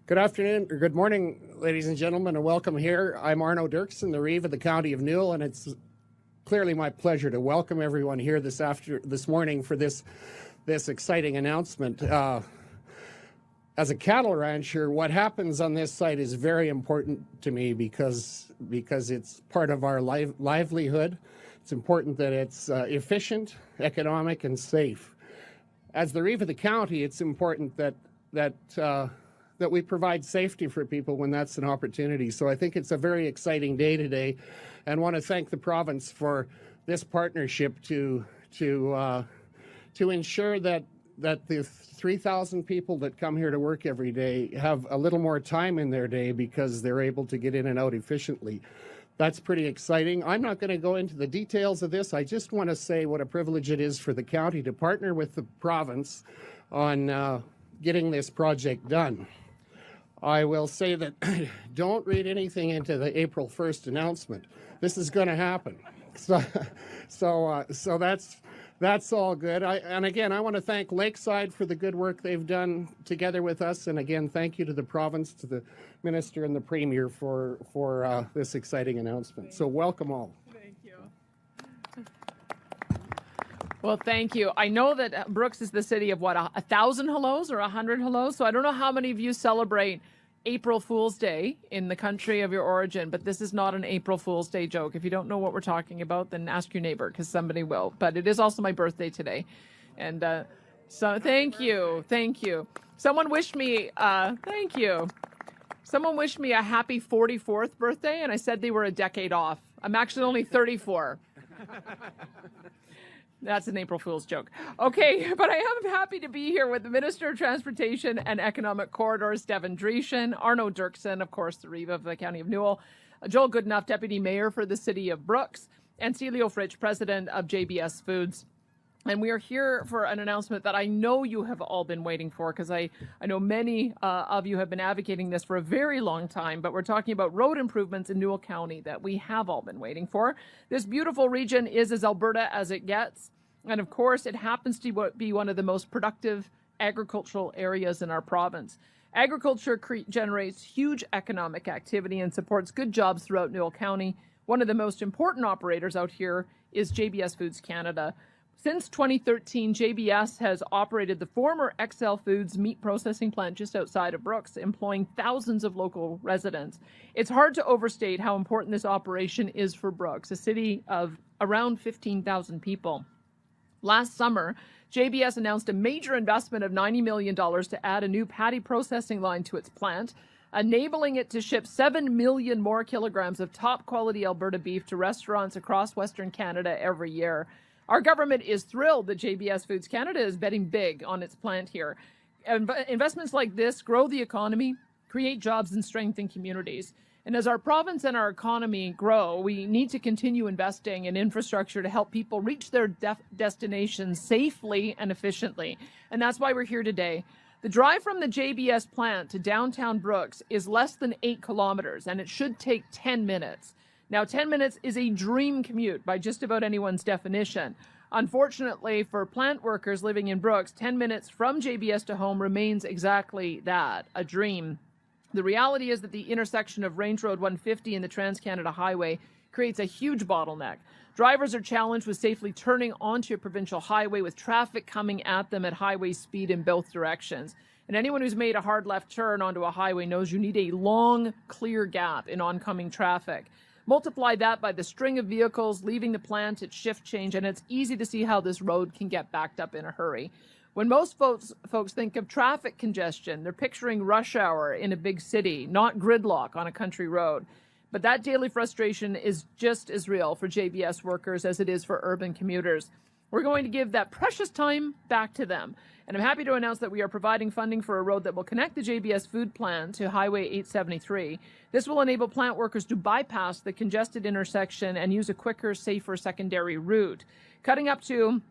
Good afternoon, or good morning, ladies and gentlemen, and welcome here. I'm Arno Dirksen, the Reeve of the County of Newell, and it's clearly my pleasure to welcome everyone here this morning for this exciting announcement. As a cattle rancher, what happens on this site is very important to me because it's part of our livelihood. It's important that it's efficient, economic, and safe. As the Reeve of the County, it's important that we provide safety for people when that's an opportunity. So I think it's a very exciting day today, and want to thank the province for this partnership to ensure that the 3,000 people that come here to work every day have a little more time in their day because they're able to get in and out efficiently. That's pretty exciting. I'm not going to go into the details of this. I just want to say what a privilege it is for the county to partner with the province on getting this project done. I will say that don't read anything into the April 1st announcement. This is going to happen. So that's all good. And again, I want to thank Lakeside for the good work they've done together with us. And again, thank you to the province, to the minister and the premier for this exciting announcement. So welcome all. Thank you. Well, thank you. I know that Brooks is the city of, 1,000 hellos or 100 hellos? So I don't know how many of you celebrate April Fool's Day in the country of your origin, but this is not an April Fool's Day joke. If you don't know what we're talking about, then ask your neighbor, because somebody will. But it is also my birthday today. And so thank you. Thank you. Someone wished me, thank you. Someone wished me a happy 44th birthday, and I said they were a decade off. I'm actually only 34. That's an April Fool's joke. Okay, but I am happy to be here with the Minister of Transportation and Economic Corridors, Devin Dreeshen, Arno Dirksen, of course, the Reeve of the County of Newell, Joel Goodenough, Deputy Mayor for the City of Brooks, and Celio Fritsch, President of JBS Foods. And we are here for an announcement that I know you have all been waiting for, because I know many of you have been advocating this for a very long time, but we're talking about road improvements in Newell County that we have all been waiting for. This beautiful region is as Alberta as it gets. And of course, it happens to be one of the most productive agricultural areas in our province. Agriculture generates huge economic activity and supports good jobs throughout Newell County. One of the most important operators out here is JBS Foods Canada. Since 2013, JBS has operated the former XL Foods meat processing plant just outside of Brooks, employing thousands of local residents. It's hard to overstate how important this operation is for Brooks, a city of around 15,000 people. Last summer, JBS announced a major investment of $90 million to add a new patty processing line to its plant, enabling it to ship 7 million more kilograms of top-quality Alberta beef to restaurants across Western Canada every year. Our government is thrilled that JBS Foods Canada is betting big on its plant here. Investments like this grow the economy, create jobs, and strengthen communities. And as our province and our economy grow, we need to continue investing in infrastructure to help people reach their destinations safely and efficiently. And that's why we're here today. The drive from the JBS plant to downtown Brooks is less than 8 kilometers, and it should take 10 minutes. Now, 10 minutes is a dream commute by just about anyone's definition. Unfortunately, for plant workers living in Brooks, 10 minutes from JBS to home remains exactly that, a dream. The reality is that the intersection of Range Road 150 and the Trans-Canada Highway creates a huge bottleneck. Drivers are challenged with safely turning onto a provincial highway with traffic coming at them at highway speed in both directions. And anyone who's made a hard left turn onto a highway knows you need a long, clear gap in oncoming traffic. Multiply that by the string of vehicles leaving the plant at shift change, and it's easy to see how this road can get backed up in a hurry. When most folks think of traffic congestion, they're picturing rush hour in a big city, not gridlock on a country road. But that daily frustration is just as real for JBS workers as it is for urban commuters. We're going to give that precious time back to them. And I'm happy to announce that we are providing funding for a road that will connect the JBS food plant to Highway 873. This will enable plant workers to bypass the congested intersection and use a quicker, safer secondary route, cutting up to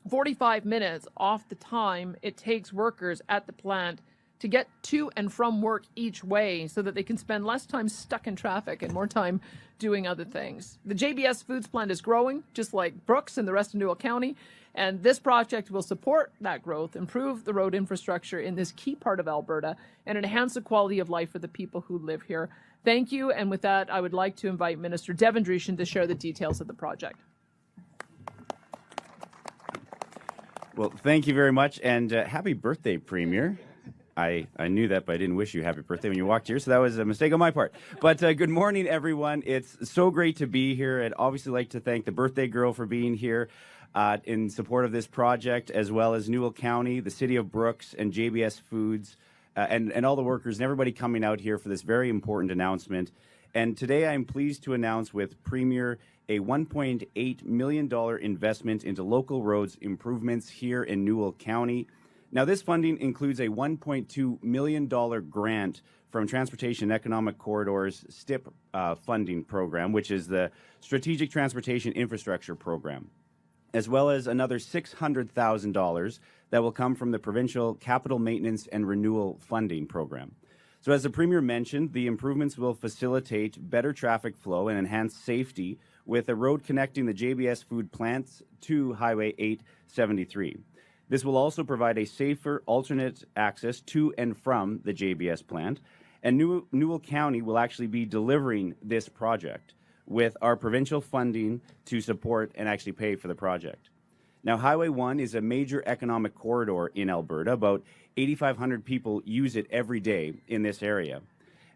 45 minutes off the time it takes workers at the plant to get to and from work each way so that they can spend less time stuck in traffic and more time doing other things. The JBS Foods plant is growing, just like Brooks and the rest of Newell County, And this project will support that growth, improve the road infrastructure in this key part of Alberta, and enhance the quality of life for the people who live here. Thank you. And with that, I would like to invite Minister Devin Dreeshen to share the details of the project. Well, thank you very much, and happy birthday, Premier. I knew that, but I didn't wish you happy birthday when you walked here, so that was a mistake on my part. But good morning, everyone. It's so great to be here. I'd obviously like to thank the birthday girl for being here in support of this project, as well as Newell County, the City of Brooks, and JBS Foods, and all the workers and everybody coming out here for this very important announcement. And today I'm pleased to announce with Premier a $1.8 million investment into local roads improvements here in Newell County. Now, this funding includes a $1.2 million grant from Transportation Economic Corridors STIP funding program, which is the Strategic Transportation Infrastructure Program, as well as another $600,000 that will come from the Provincial Capital Maintenance and Renewal Funding Program. So as the Premier mentioned, the improvements will facilitate better traffic flow and enhance safety with a road connecting the JBS food plants to Highway 873. This will also provide a safer alternate access to and from the JBS plant. And Newell County will actually be delivering this project with our provincial funding to support and actually pay for the project. Now, Highway 1 is a major economic corridor in Alberta. About 8,500 people use it every day in this area.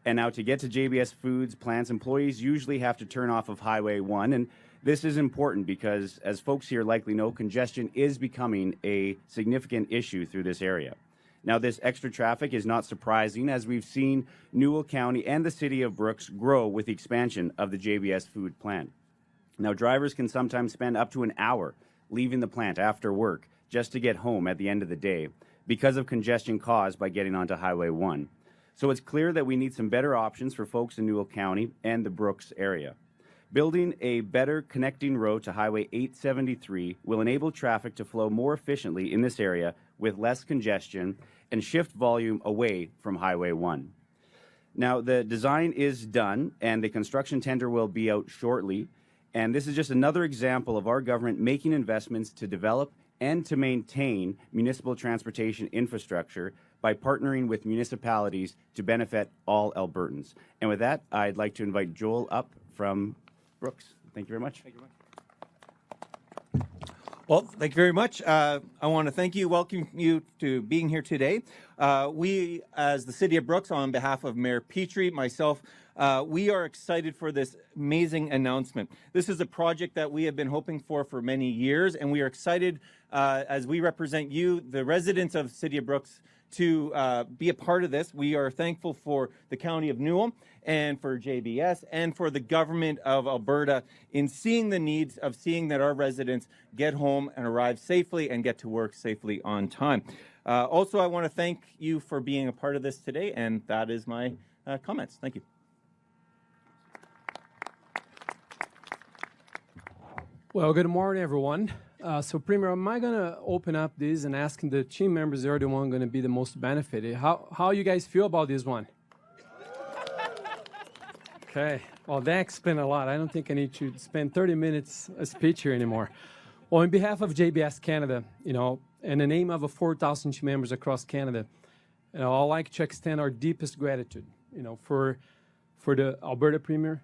And now to get to JBS Foods plants, employees usually have to turn off of Highway 1. And this is important because, as folks here likely know, congestion is becoming a significant issue through this area. Now, this extra traffic is not surprising, as we've seen Newell County and the City of Brooks grow with the expansion of the JBS food plant. Now, drivers can sometimes spend up to an hour leaving the plant after work just to get home at the end of the day because of congestion caused by getting onto Highway 1. So it's clear that we need some better options for folks in Newell County and the Brooks area. Building a better connecting road to Highway 873 will enable traffic to flow more efficiently in this area with less congestion and shift volume away from Highway 1. Now, the design is done and the construction tender will be out shortly. And this is just another example of our government making investments to develop and to maintain municipal transportation infrastructure by partnering with municipalities to benefit all Albertans. And with that, I'd like to invite Joel up from Brooks. Thank you very much. Thank you very much. Well, thank you very much. I want to welcome you to being here today. We, as the City of Brooks, on behalf of Mayor Petrie, myself, we are excited for this amazing announcement. This is a project that we have been hoping for many years, and we are excited as we represent you, the residents of the City of Brooks, to be a part of this. We are thankful for the County of Newell and for JBS and for the government of Alberta in seeing the needs of seeing that our residents get home and arrive safely and get to work safely on time. Also, I want to thank you for being a part of this today, and that is my comments. Thank you. Well, good morning, everyone. So, Premier, am I going to open up this and asking the team members, they're the one going to be the most benefited? How you guys feel about this one? Okay. Well, that explains a lot. I don't think I need to spend 30 minutes a speech here anymore. Well, on behalf of JBS Canada, in the name of 4,000 team members across Canada, I'd like to extend our deepest gratitude, for the Alberta Premier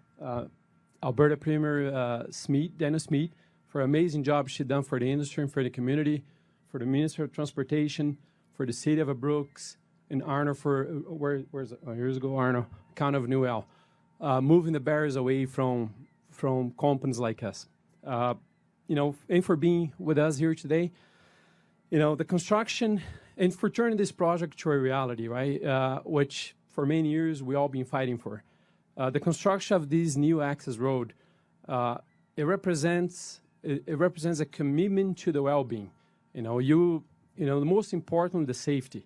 Smith, Danielle Smith, for an amazing job she done for the industry and for the community, for the Minister of Transportation, for the City of Brooks, and Arno here's Arno, County of Newell, moving the barriers away from companies like us. And for being with us here today. The construction and for turning this project to a reality, right? Which for many years we all been fighting for. The construction of this new access road, it represents a commitment to the well-being. The most important, the safety.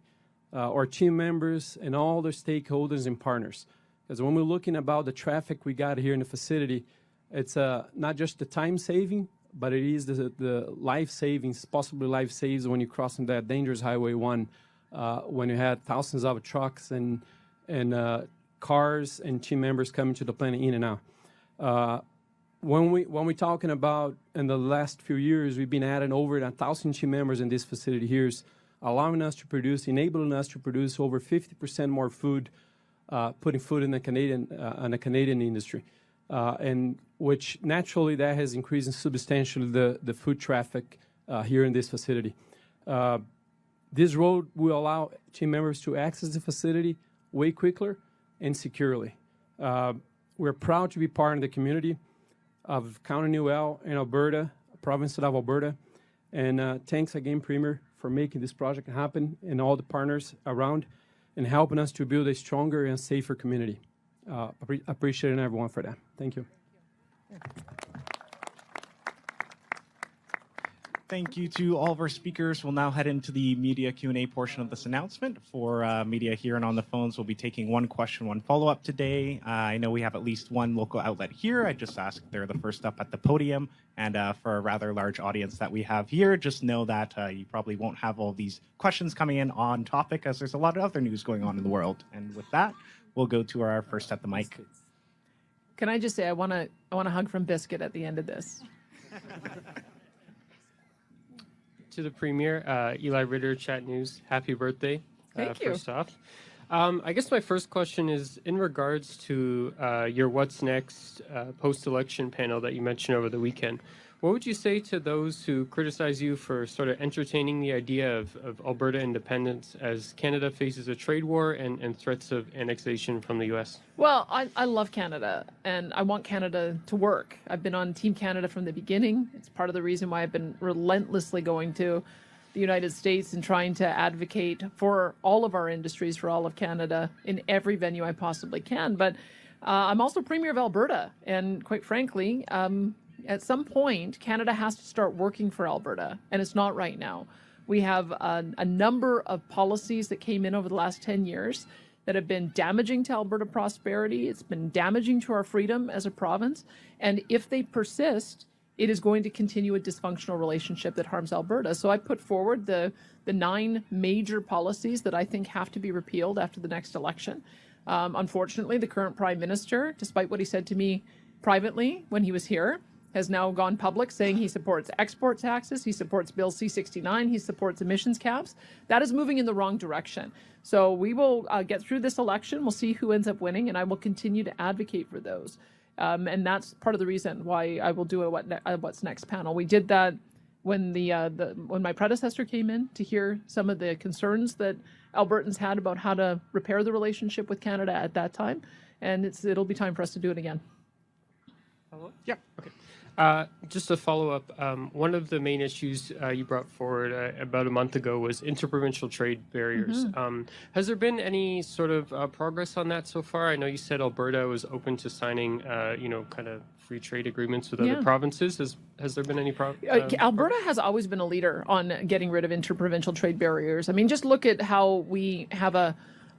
Our team members and all the stakeholders and partners. Because when we're looking about the traffic we got here in the facility, it's not just the time saving, but it is the life savings, possibly life saves when you're crossing that dangerous Highway 1, when you had thousands of trucks and cars and team members coming to the plant in and out. when we're talking about in the last few years, we've been adding over 1,000 team members in this facility here, allowing us to produce, enabling us to produce over 50% more food, putting food in the Canadian industry, and which naturally that has increased substantially the food traffic here in this facility. This road will allow team members to access the facility way quicker and securely. We're proud to be part of the community of County Newell in Alberta, province of Alberta, and thanks again, Premier, for making this project happen and all the partners around and helping us to build a stronger and safer community. Appreciate everyone for that. Thank you. Thank you to all of our speakers. We'll now head into the media Q&A portion of this announcement. For media here and on the phones, we'll be taking one question, one follow-up today. I know we have at least one local outlet here. I just asked if they're the first up at the podium. And for a rather large audience that we have here, just know that you probably won't have all these questions coming in on topic, as there's a lot of other news going on in the world. And with that, we'll go to our first at the mic. Can I just say I want a hug from Biscuit at the end of this. To the Premier, Eli Ritter, Chat News. Happy birthday. Thank you. First off. I guess my first question is in regards to your What's Next post-election panel that you mentioned over the weekend. What would you say to those who criticize you for sort of entertaining the idea of Alberta independence as Canada faces a trade war and threats of annexation from the U.S.? Well, I love Canada, and I want Canada to work. I've been on Team Canada from the beginning. It's part of the reason why I've been relentlessly going to the United States and trying to advocate for all of our industries, for all of Canada, in every venue I possibly can. But I'm also Premier of Alberta, and quite frankly, at some point, Canada has to start working for Alberta, and it's not right now. We have a number of policies that came in over the last 10 years that have been damaging to Alberta prosperity. It's been damaging to our freedom as a province. And if they persist, it is going to continue a dysfunctional relationship that harms Alberta. So I put forward the 9 major policies that I think have to be repealed after the next election. Unfortunately, the current Prime Minister, despite what he said to me privately when he was here, has now gone public saying he supports export taxes, he supports Bill C-69, he supports emissions caps. That is moving in the wrong direction. So we will get through this election. We'll see who ends up winning, and I will continue to advocate for those. And that's part of the reason why I will do a What's Next panel. We did that when when my predecessor came in to hear some of the concerns that Albertans had about how to repair the relationship with Canada at that time. And it'll be time for us to do it again. Yeah. Okay. Just to follow up, one of the main issues you brought forward about a month ago was interprovincial trade barriers. Mm-hmm. Has there been any sort of progress on that so far? I know you said Alberta was open to signing, kind of free trade agreements with other provinces. Has there been any progress? Alberta has always been a leader on getting rid of interprovincial trade barriers. I mean, just look at how we have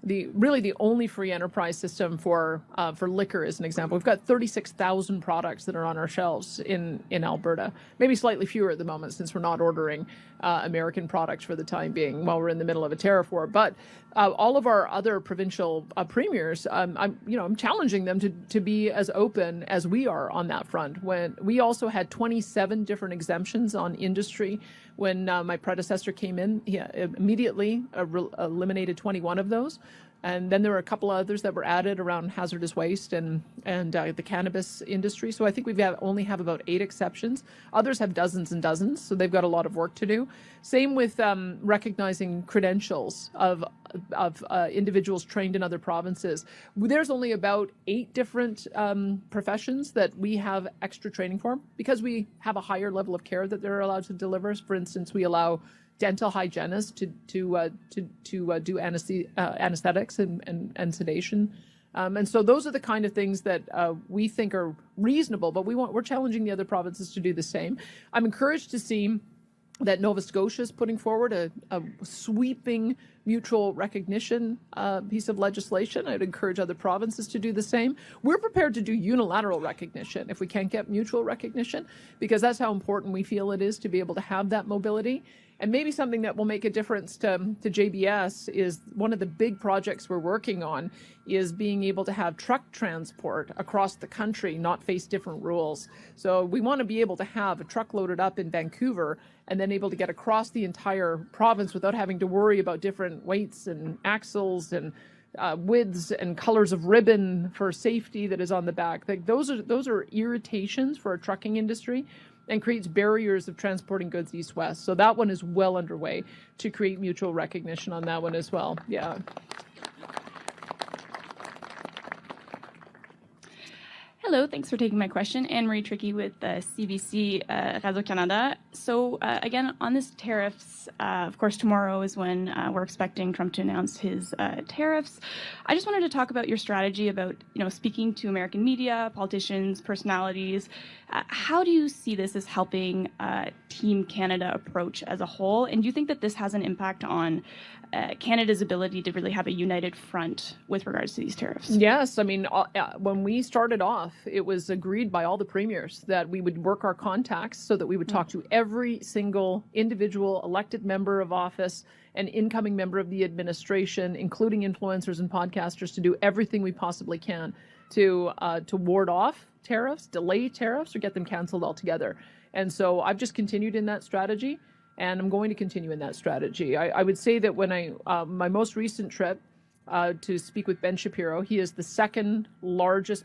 the only free enterprise system for liquor as an example. We've got 36,000 products that are on our shelves in Alberta, maybe slightly fewer at the moment since we're not ordering American products for the time being while we're in the middle of a tariff war. But all of our other provincial premiers, I'm challenging them to be as open as we are on that front. When we also had 27 different exemptions on industry when my predecessor came in, he immediately eliminated 21 of those. And then there were a couple of others that were added around hazardous waste and the cannabis industry. So I think only have about 8 exceptions. Others have dozens and dozens, so they've got a lot of work to do. Same with recognizing credentials of individuals trained in other provinces. There's only about 8 different professions that we have extra training for because we have a higher level of care that they're allowed to deliver. For instance, we allow dental hygienists to do anesthetics and sedation. And so those are the kind of things that we think are reasonable, but we're challenging the other provinces to do the same. I'm encouraged to see that Nova Scotia is putting forward a sweeping mutual recognition piece of legislation. I'd encourage other provinces to do the same. We're prepared to do unilateral recognition if we can't get mutual recognition, because that's how important we feel it is to be able to have that mobility. And maybe something that will make a difference to JBS is one of the big projects we're working on is being able to have truck transport across the country, not face different rules. So we want to be able to have a truck loaded up in Vancouver and then able to get across the entire province without having to worry about different weights and axles and widths and colors of ribbon for safety that is on the back. Like those are irritations for our trucking industry and creates barriers of transporting goods east-west. So that one is well underway to create mutual recognition on that one as well. Yeah. Hello, thanks for taking my question. Anne-Marie Tricky with CBC Radio-Canada. So again, on this tariffs, of course, tomorrow is when we're expecting Trump to announce his tariffs. I just wanted to talk about your strategy about, speaking to American media, politicians, personalities. How do you see this as helping Team Canada approach as a whole? And do you think that this has an impact on Canada's ability to really have a united front with regards to these tariffs? Yes. I mean, when we started off, it was agreed by all the premiers that we would work our contacts so that we would talk to every single individual elected member of office and incoming member of the administration, including influencers and podcasters, to do everything we possibly can to ward off tariffs, delay tariffs, or get them canceled altogether. And so I've just continued in that strategy. And I'm going to continue in that strategy. I would say that when my most recent trip to speak with Ben Shapiro, he is the second largest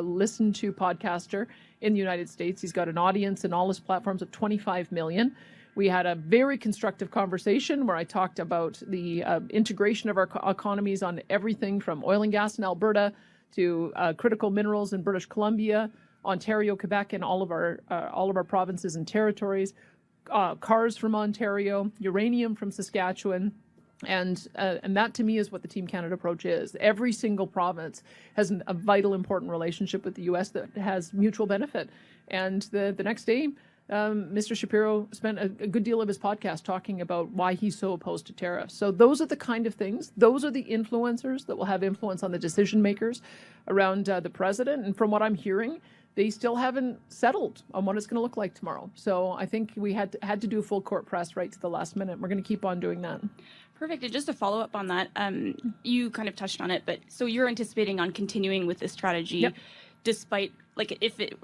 listened to podcaster in the United States. He's got an audience in all his platforms of 25 million. We had a very constructive conversation where I talked about the integration of our economies on everything from oil and gas in Alberta to critical minerals in British Columbia, Ontario, Quebec, and all of our provinces and territories. Cars from Ontario, uranium from Saskatchewan, and that to me is what the Team Canada approach is. Every single province has a vital, important relationship with the U.S. that has mutual benefit. And the next day, Mr. Shapiro spent a good deal of his podcast talking about why he's so opposed to tariffs. So those are the kind of things, those are the influencers that will have influence on the decision makers around the president. And from what I'm hearing, they still haven't settled on what it's going to look like tomorrow. So I think we had to do a full court press right to the last minute. We're going to keep on doing that. Perfect. And just to follow up on that, you kind of touched on it, but so you're anticipating on continuing with this strategy, yep, despite,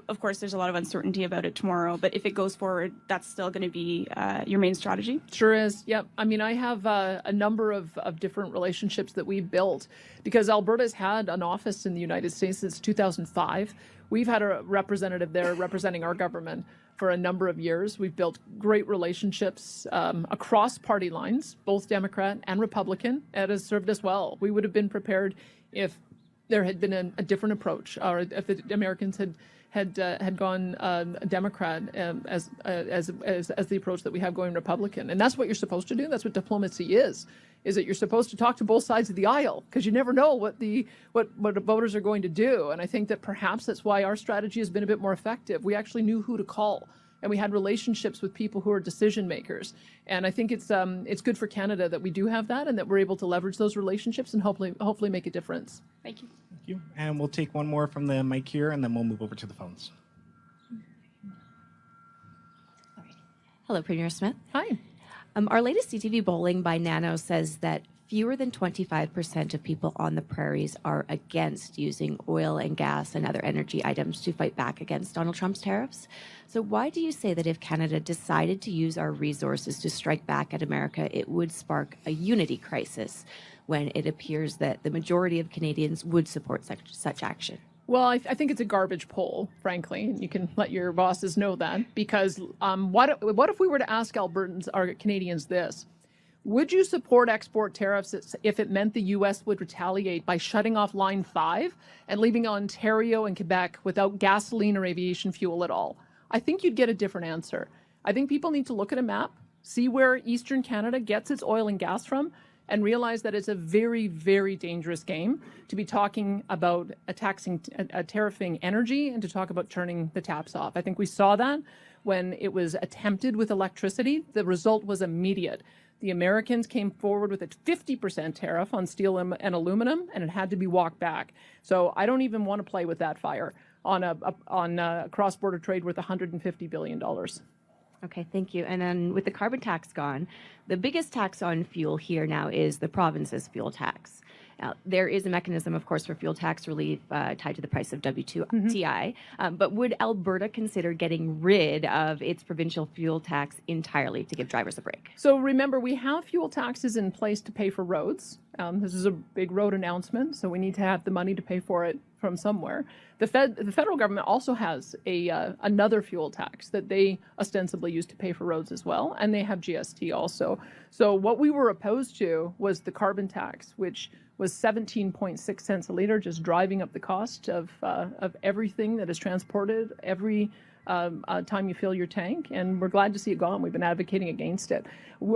of course, there's a lot of uncertainty about it tomorrow, but if it goes forward, that's still going to be your main strategy? Sure is. Yep. I mean, I have a number of different relationships that we've built because Alberta's had an office in the United States since 2005. We've had a representative there representing our government for a number of years. We've built great relationships across party lines, both Democrat and Republican. It has served us well. We would have been prepared if there had been a different approach, or if the Americans had gone Democrat as the approach that we have going Republican. And that's what you're supposed to do. That's what diplomacy is that you're supposed to talk to both sides of the aisle because you never know what the voters are going to do. And I think that perhaps that's why our strategy has been a bit more effective. We actually knew who to call, and we had relationships with people who are decision makers. And I think it's good for Canada that we do have that and that we're able to leverage those relationships and hopefully make a difference. Thank you. Thank you. And we'll take one more from the mic here, and then we'll move over to the phones. All right. Hello, Premier Smith. Hi. Our latest CTV polling by Nano says that fewer than 25% of people on the prairies are against using oil and gas and other energy items to fight back against Donald Trump's tariffs. So why do you say that if Canada decided to use our resources to strike back at America, it would spark a unity crisis when it appears that the majority of Canadians would support such action? Well, I think it's a garbage poll, frankly, and you can let your bosses know that, because what if we were to ask Albertans or Canadians this? Would you support export tariffs if it meant the U.S. would retaliate by shutting off Line 5 and leaving Ontario and Quebec without gasoline or aviation fuel at all? I think you'd get a different answer. I think people need to look at a map, see where Eastern Canada gets its oil and gas from, and realize that it's a very, very dangerous game to be talking about tariffing energy and to talk about turning the taps off. I think we saw that when it was attempted with electricity. The result was immediate. The Americans came forward with a 50% tariff on steel and aluminum, and it had to be walked back. So I don't even want to play with that fire on a cross-border trade worth $150 billion. Okay, thank you. And then with the carbon tax gone, the biggest tax on fuel here now is the province's fuel tax. Now, there is a mechanism, of course, for fuel tax relief tied to the price of WTI, but would Alberta consider getting rid of its provincial fuel tax entirely to give drivers a break? So remember, we have fuel taxes in place to pay for roads. This is a big road announcement, so we need to have the money to pay for it from somewhere. The federal government also has another fuel tax that they ostensibly use to pay for roads as well, and they have GST also. So what we were opposed to was the carbon tax, which was 17.6 cents a liter, just driving up the cost of everything that is transported every time you fill your tank, and we're glad to see it gone. We've been advocating against it.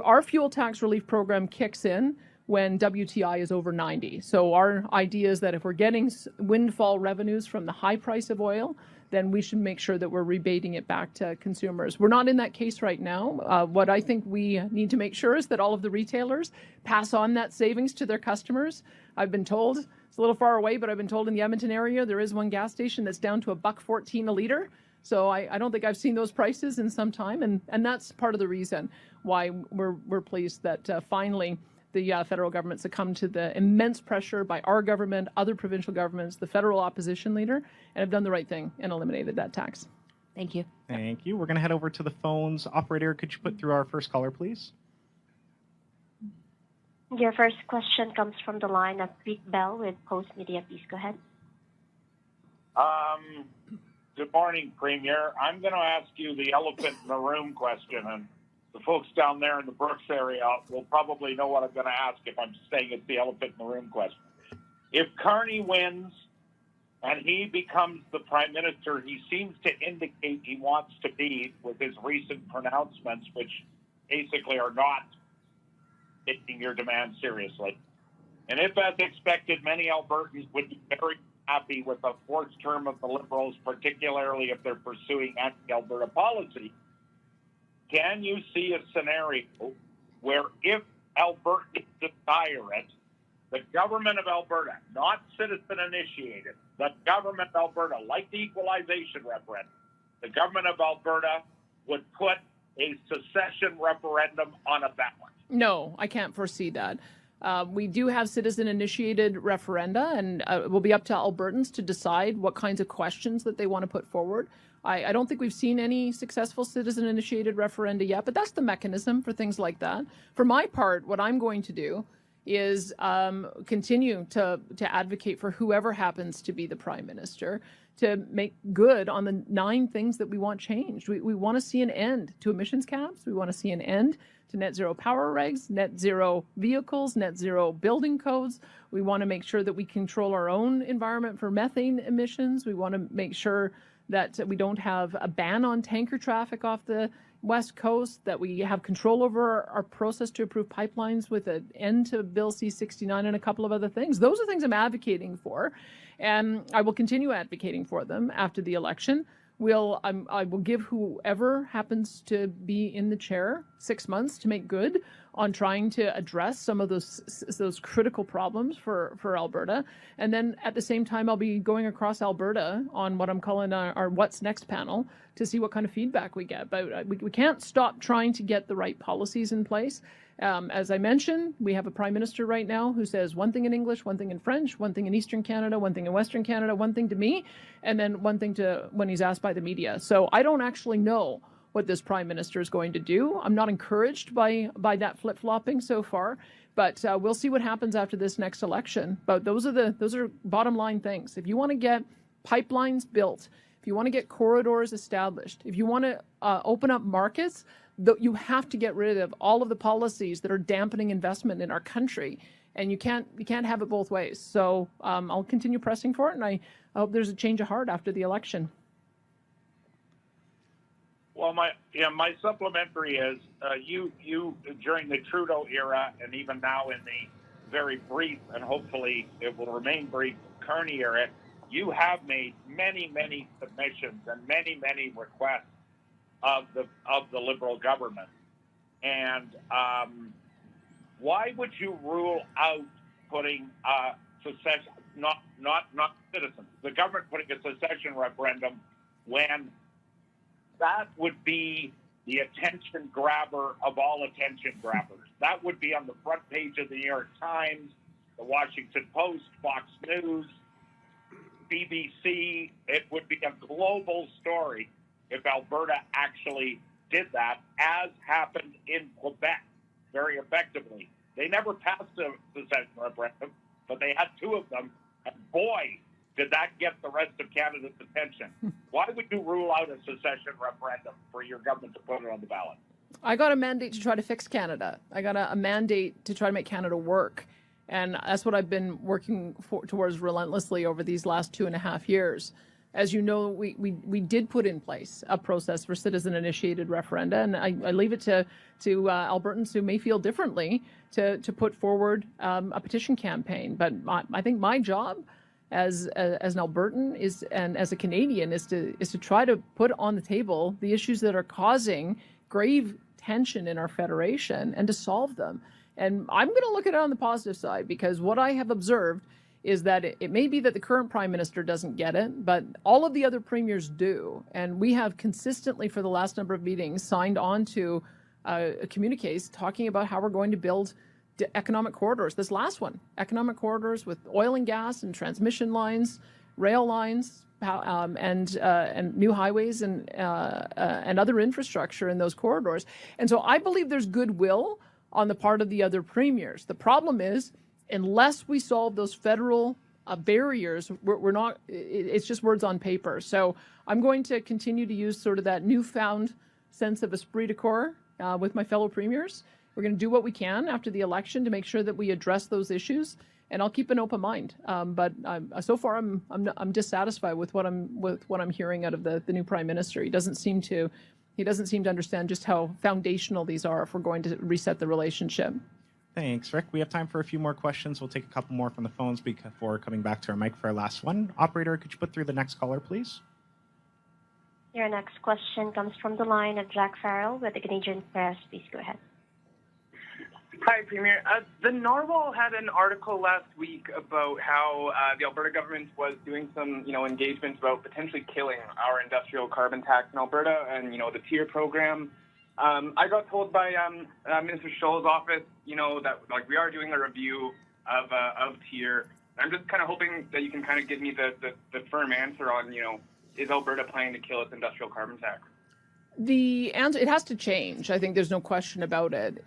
Our fuel tax relief program kicks in when WTI is over 90. So our idea is that if we're getting windfall revenues from the high price of oil, then we should make sure that we're rebating it back to consumers. We're not in that case right now. What I think we need to make sure is that all of the retailers pass on that savings to their customers. I've been told, it's a little far away, but I've been told in the Edmonton area there is one gas station that's down to $1.14 a liter. So I don't think I've seen those prices in some time, and that's part of the reason why we're pleased that finally the federal government succumbed to the immense pressure by our government, other provincial governments, the federal opposition leader, and have done the right thing and eliminated that tax. Thank you. Thank you. We're going to head over to the phones. Operator, could you put through our first caller, please? Your first question comes from the line of Pete Bell with Post Media. Please go ahead. Good morning, Premier. I'm going to ask you the elephant in the room question, and the folks down there in the Brooks area will probably know what I'm going to ask if I'm saying it's the elephant in the room question. If Carney wins and he becomes the prime minister, he seems to indicate he wants to be with his recent pronouncements, which basically are not taking your demands seriously. And if, as expected, many Albertans would be very happy with a fourth term of the Liberals, particularly if they're pursuing anti-Alberta policy, can you see a scenario where if Albertans desire it, the government of Alberta, not citizen-initiated, the government of Alberta, like the equalization referendum, the government of Alberta would put a secession referendum on a ballot? No, I can't foresee that. We do have citizen-initiated referenda, and it will be up to Albertans to decide what kinds of questions that they want to put forward. I don't think we've seen any successful citizen-initiated referenda yet, but that's the mechanism for things like that. For my part, what I'm going to do is continue to advocate for whoever happens to be the prime minister to make good on the 9 things that we want changed. We want to see an end to emissions caps. We want to see an end to net zero power regs, net zero vehicles, net zero building codes. We want to make sure that we control our own environment for methane emissions. We want to make sure that we don't have a ban on tanker traffic off the West Coast, that we have control over our process to approve pipelines with an end to Bill C-69 and a couple of other things. Those are things I'm advocating for, and I will continue advocating for them after the election. I will give whoever happens to be in the chair 6 months to make good on trying to address some of those critical problems for Alberta. And then at the same time, I'll be going across Alberta on what I'm calling our What's Next panel to see what kind of feedback we get. But we can't stop trying to get the right policies in place. As I mentioned, we have a prime minister right now who says one thing in English, one thing in French, one thing in Eastern Canada, one thing in Western Canada, one thing to me, and then one thing to when he's asked by the media. So I don't actually know what this prime minister is going to do. I'm not encouraged by that flip-flopping so far, but we'll see what happens after this next election. But those are bottom line things. If you want to get pipelines built, if you want to get corridors established, if you want to open up markets, you have to get rid of all of the policies that are dampening investment in our country, and you can't have it both ways. So I'll continue pressing for it, and I hope there's a change of heart after the election. Well, my supplementary is you during the Trudeau era, and even now in the very brief, and hopefully it will remain brief, Carney era, you have made many submissions and many requests of the Liberal government. And why would you rule out putting secession, not citizens, the government putting a secession referendum when that would be the attention grabber of all attention grabbers. That would be on the front page of the New York Times, the Washington Post, Fox News, BBC. It would be a global story if Alberta actually did that, as happened in Quebec very effectively. They never passed a secession referendum, but they had two of them, and boy, did that get the rest of Canada's attention. Why would you rule out a secession referendum for your government to put it on the ballot? I got a mandate to try to fix Canada. I got a mandate to try to make Canada work. And that's what I've been working towards relentlessly over these last 2.5 years. As you know, we did put in place a process for citizen-initiated referenda, and I leave it to Albertans who may feel differently to put forward a petition campaign. But I think my job as an Albertan and as a Canadian is to try to put on the table the issues that are causing grave tension in our federation and to solve them. And I'm going to look at it on the positive side, because what I have observed is that it may be that the current prime minister doesn't get it, but all of the other premiers do. And we have consistently, for the last number of meetings, signed on to communiques talking about how we're going to build economic corridors. This last one, economic corridors with oil and gas and transmission lines, rail lines, and new highways and other infrastructure in those corridors. And so I believe there's goodwill on the part of the other premiers. The problem is, unless we solve those federal barriers, we're not, it's just words on paper. So I'm going to continue to use sort of that newfound sense of esprit de corps with my fellow premiers. We're going to do what we can after the election to make sure that we address those issues, and I'll keep an open mind. But so far, I'm dissatisfied with what I'm hearing out of the new prime minister. He doesn't seem to understand just how foundational these are if we're going to reset the relationship. Thanks, Rick. We have time for a few more questions. We'll take a couple more from the phones before coming back to our mic for our last one. Operator, could you put through the next caller, please? Your next question comes from the line of Jack Farrell with the Canadian Press. Please go ahead. Hi, Premier. The Narwhal had an article last week about how the Alberta government was doing some, engagements about potentially killing our industrial carbon tax in Alberta and, the TIER program. I got told by Minister Scholl's office, that we are doing a review of TIER. I'm just kind of hoping that you can kind of give me the firm answer on, is Alberta planning to kill its industrial carbon tax? The answer, it has to change. I think there's no question about it.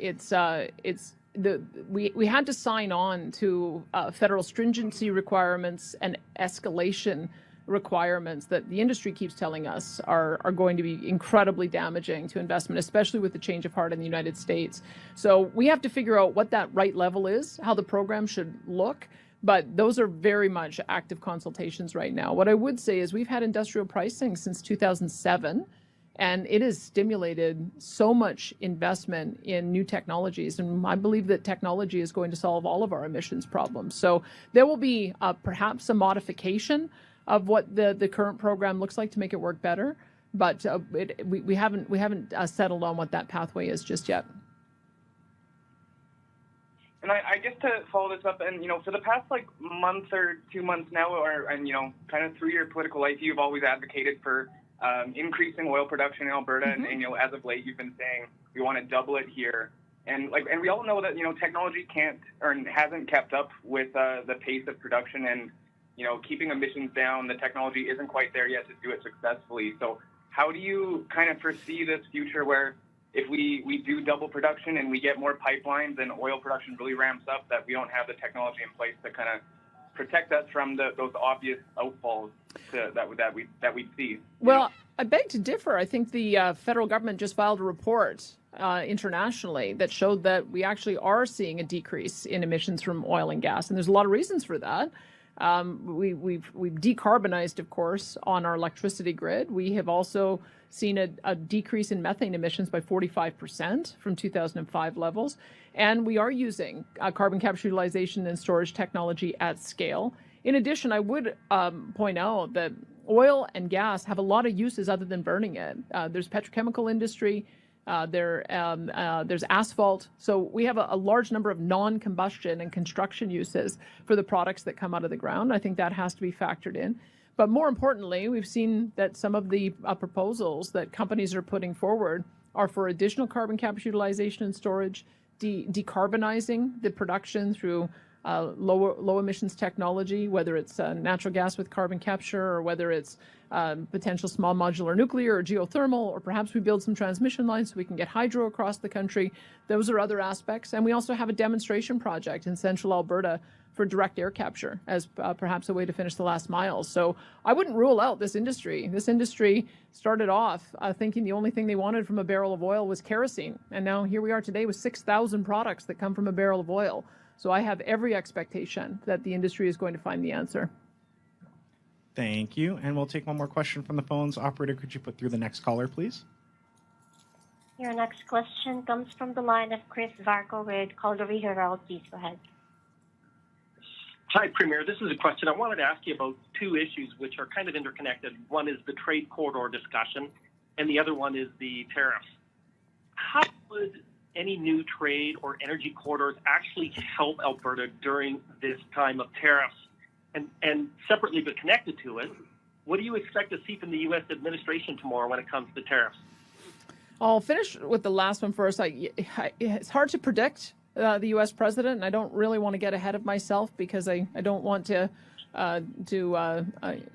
We had to sign on to federal stringency requirements and escalation requirements that the industry keeps telling us are going to be incredibly damaging to investment, especially with the change of heart in the United States. So we have to figure out what that right level is, how the program should look. But those are very much active consultations right now. What I would say is we've had industrial pricing since 2007. And it has stimulated so much investment in new technologies. And I believe that technology is going to solve all of our emissions problems. So there will be perhaps a modification of what the current program looks like to make it work better. But we haven't settled on what that pathway is just yet. And I guess to follow this up, and for the past month or 2 months now, kind of through your political life, you've always advocated for increasing oil production in Alberta, and as of late, you've been saying we want to double it here, and we all know that technology can't or hasn't kept up with the pace of production, and keeping emissions down, the technology isn't quite there yet to do it successfully. So how do you kind of foresee this future where if we do double production and we get more pipelines and oil production really ramps up, that we don't have the technology in place to kind of protect us from those obvious outfalls that we see? Well, I beg to differ. I think the federal government just filed a report internationally that showed that we actually are seeing a decrease in emissions from oil and gas, and there's a lot of reasons for that. We've decarbonized, of course, on our electricity grid. We have also seen a decrease in methane emissions by 45% from 2005 levels. And we are using carbon capture, utilization, and storage technology at scale. In addition, I would point out that oil and gas have a lot of uses other than burning it. There's petrochemical industry. There's asphalt. So we have a large number of non-combustion and construction uses for the products that come out of the ground. I think that has to be factored in. But more importantly, we've seen that some of the proposals that companies are putting forward are for additional carbon capture, utilization, and storage, decarbonizing the production through low emissions technology, whether it's natural gas with carbon capture or whether it's potential small modular nuclear or geothermal, or perhaps we build some transmission lines so we can get hydro across the country. Those are other aspects. And we also have a demonstration project in central Alberta for direct air capture as perhaps a way to finish the last mile. So I wouldn't rule out this industry. This industry started off thinking the only thing they wanted from a barrel of oil was kerosene. And now here we are today with 6,000 products that come from a barrel of oil. So I have every expectation that the industry is going to find the answer. Thank you. And we'll take one more question from the phones. Operator, could you put through the next caller, please? Your next question comes from the line of Chris Varco with Calgary Herald. Please go ahead. Hi, Premier. This is a question. I wanted to ask you about two issues which are kind of interconnected. One is the trade corridor discussion, and the other one is the tariffs. How would any new trade or energy corridors actually help Alberta during this time of tariffs? And separately but connected to it, what do you expect to see from the U.S. administration tomorrow when it comes to tariffs? I'll finish with the last one first. It's hard to predict the U.S. president, and I don't really want to get ahead of myself because I don't want to you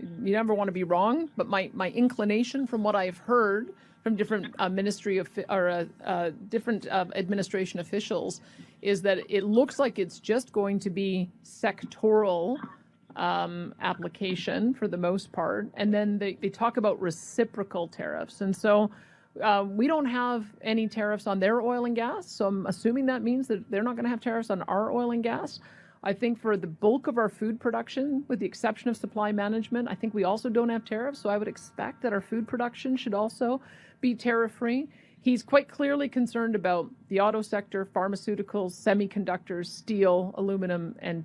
never want to be wrong, but my inclination from what I've heard from different different administration officials is that it looks like it's just going to be sectoral application for the most part, and then they talk about reciprocal tariffs, and so we don't have any tariffs on their oil and gas, so I'm assuming that means that they're not going to have tariffs on our oil and gas. I think for the bulk of our food production, with the exception of supply management, I think we also don't have tariffs, so I would expect that our food production should also be tariff-free. He's quite clearly concerned about the auto sector, pharmaceuticals, semiconductors, steel, aluminum, and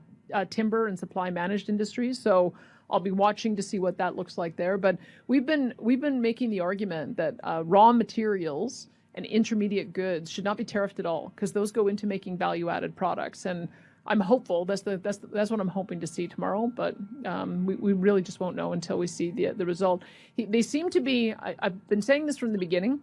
timber and supply managed industries. So I'll be watching to see what that looks like there. But we've been making the argument that raw materials and intermediate goods should not be tariffed at all because those go into making value-added products. And I'm hopeful. That's what I'm hoping to see tomorrow. But we really just won't know until we see the result. They seem to be. I've been saying this from the beginning.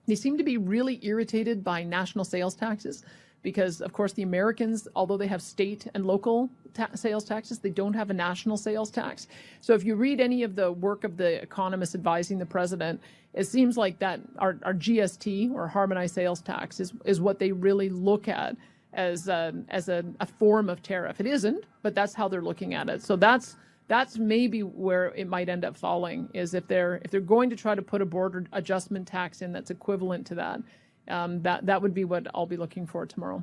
They seem to be really irritated by national sales taxes because, of course, the Americans, although they have state and local sales taxes, they don't have a national sales tax. So if you read any of the work of the economists advising the president, it seems like that our GST, or harmonized sales tax, is what they really look at as a form of tariff. It isn't, but that's how they're looking at it. So that's maybe where it might end up falling, is if they're going to try to put a border adjustment tax in that's equivalent to that. That would be what I'll be looking for tomorrow.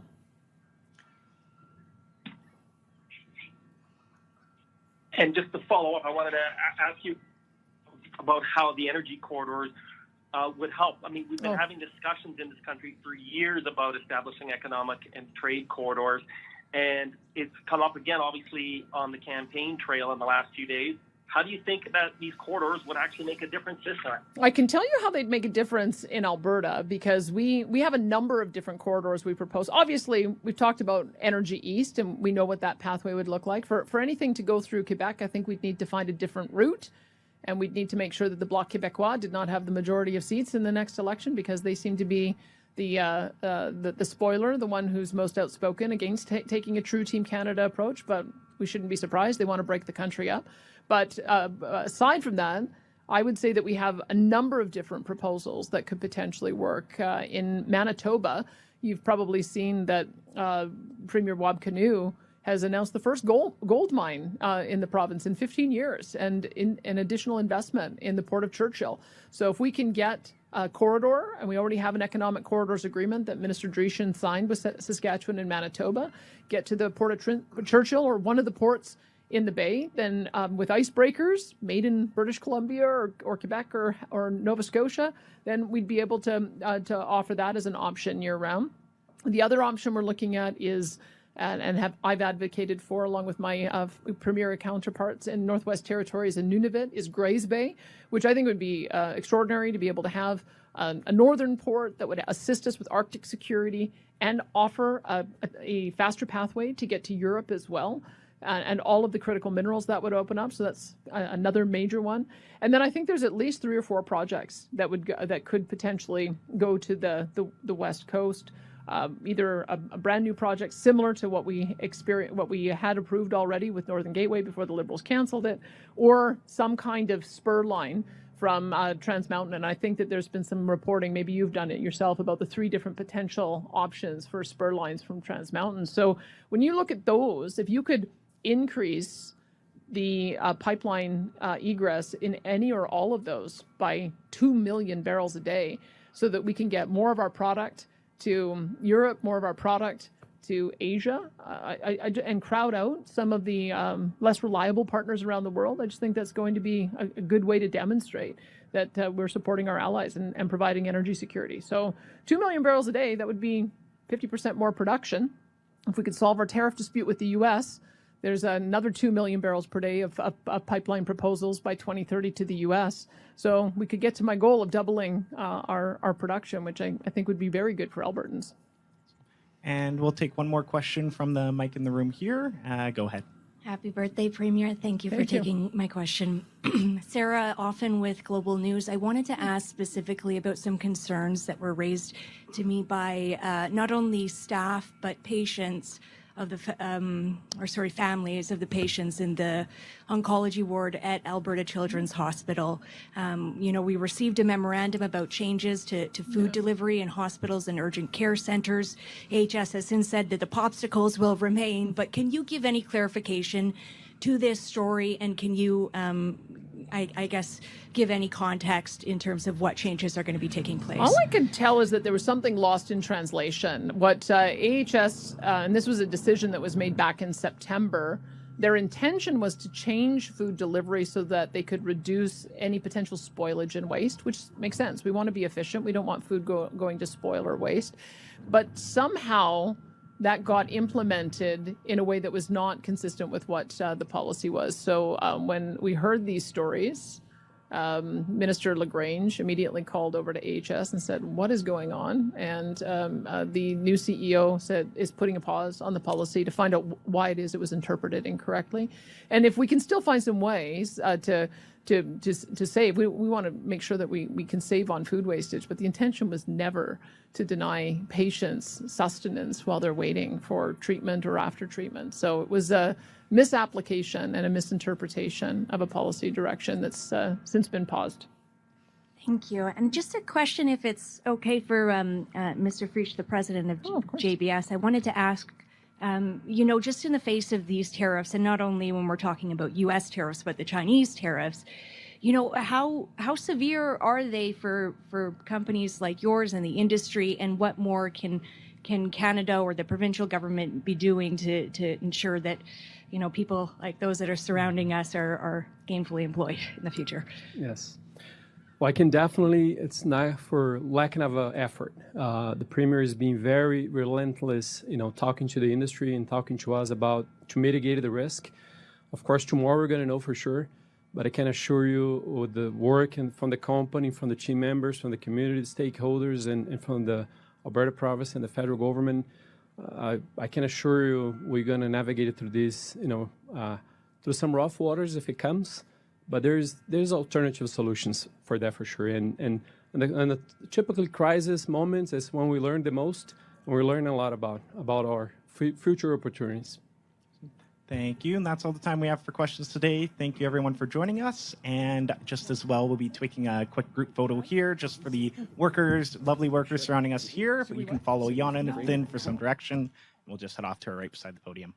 And just to follow up, I wanted to ask you about how the energy corridors would help. I mean, we've been having discussions in this country for years about establishing economic and trade corridors, and it's come up again, obviously, on the campaign trail in the last few days. How do you think that these corridors would actually make a difference this time? I can tell you how they'd make a difference in Alberta, because we have a number of different corridors we propose. Obviously, we've talked about Energy East, and we know what that pathway would look like. For anything to go through Quebec, I think we'd need to find a different route, and we'd need to make sure that the Bloc Québécois did not have the majority of seats in the next election, because they seem to be the spoiler, the one who's most outspoken against taking a true Team Canada approach. But we shouldn't be surprised. They want to break the country up. But aside from that, I would say that we have a number of different proposals that could potentially work. In Manitoba, you've probably seen that Premier Wab Kinew has announced the first gold mine in the province in 15 years, and in an additional investment in the Port of Churchill. So if we can get a corridor, and we already have an economic corridors agreement that Minister Dreeshen signed with Saskatchewan and Manitoba, get to the Port of Churchill or one of the ports in the Bay, then with icebreakers made in British Columbia or Quebec or Nova Scotia, then we'd be able to offer that as an option year round. The other option we're looking at is, I've advocated for, along with my premier counterparts in Northwest Territories and Nunavut, is Grays Bay, which I think would be extraordinary to be able to have a northern port that would assist us with Arctic security and offer a faster pathway to get to Europe as well. and all of the critical minerals that would open up. So that's another major one. And then I think there's at least 3 or 4 projects that could potentially go to the West Coast. Either a brand new project similar to what we had approved already with Northern Gateway before the Liberals canceled it, or some kind of spur line from Trans Mountain. And I think that there's been some reporting, maybe you've done it yourself, about the 3 different potential options for spur lines from Trans Mountain. So when you look at those, if you could increase the pipeline egress in any or all of those by 2 million barrels a day, so that we can get more of our product to Europe, more of our product to Asia, and crowd out some of the less reliable partners around the world. I just think that's going to be a good way to demonstrate that we're supporting our allies and providing energy security. So 2 million barrels a day, that would be 50% more production. If we could solve our tariff dispute with the U.S., there's another 2 million barrels per day of pipeline proposals by 2030 to the U.S. So we could get to my goal of doubling our production, which I think would be very good for Albertans. And we'll take one more question from the mic in the room here. Go ahead. Happy birthday, Premier. Thank you for taking my question. Sarah, often with Global News, I wanted to ask specifically about some concerns that were raised to me by not only staff, but patients of the, families of the patients in the oncology ward at Alberta Children's Hospital. We received a memorandum about changes to food delivery in hospitals and urgent care centers. AHS has since said that the popsicles will remain, but can you give any clarification to this story, and can you I guess, give any context in terms of what changes are going to be taking place? All I can tell is that there was something lost in translation. What AHS, and this was a decision that was made back in September, their intention was to change food delivery so that they could reduce any potential spoilage and waste, which makes sense. We want to be efficient. We don't want food going to spoil or waste. But somehow that got implemented in a way that was not consistent with what the policy was. So when we heard these stories, Minister LaGrange immediately called over to AHS and said, what is going on? And the new CEO is putting a pause on the policy to find out why it was interpreted incorrectly. And if we can still find some ways to save, we want to make sure that we can save on food wastage, but the intention was never to deny patients sustenance while they're waiting for treatment or after treatment. So it was a misapplication and a misinterpretation of a policy direction that's since been paused. Thank you. And just a question, if it's okay for Mr. Frisch, the president of JBS, I wanted to ask, just in the face of these tariffs, and not only when we're talking about U.S. tariffs, but the Chinese tariffs, how severe are they for companies like yours and the industry, and what more can Canada or the provincial government be doing to ensure that, people like those that are surrounding us are gainfully employed in the future? Yes. Well, I can definitely, it's not for lacking of effort. The Premier is being very relentless, talking to the industry and talking to us to mitigate the risk. Of course, tomorrow we're going to know for sure, but I can assure you with the work and from the company, from the team members, from the community stakeholders, and from the Alberta province and the federal government, I can assure you we're going to navigate it through this, through some rough waters if it comes. But there's alternative solutions for that for sure. And the typical crisis moments is when we learn the most, and we learn a lot about our future opportunities. Thank you. And that's all the time we have for questions today. Thank you, everyone, for joining us. And just as well, we'll be taking a quick group photo here just for the workers, lovely workers surrounding us here. But you can follow Yana and Finn for some direction. We'll just head off to our right beside the podium.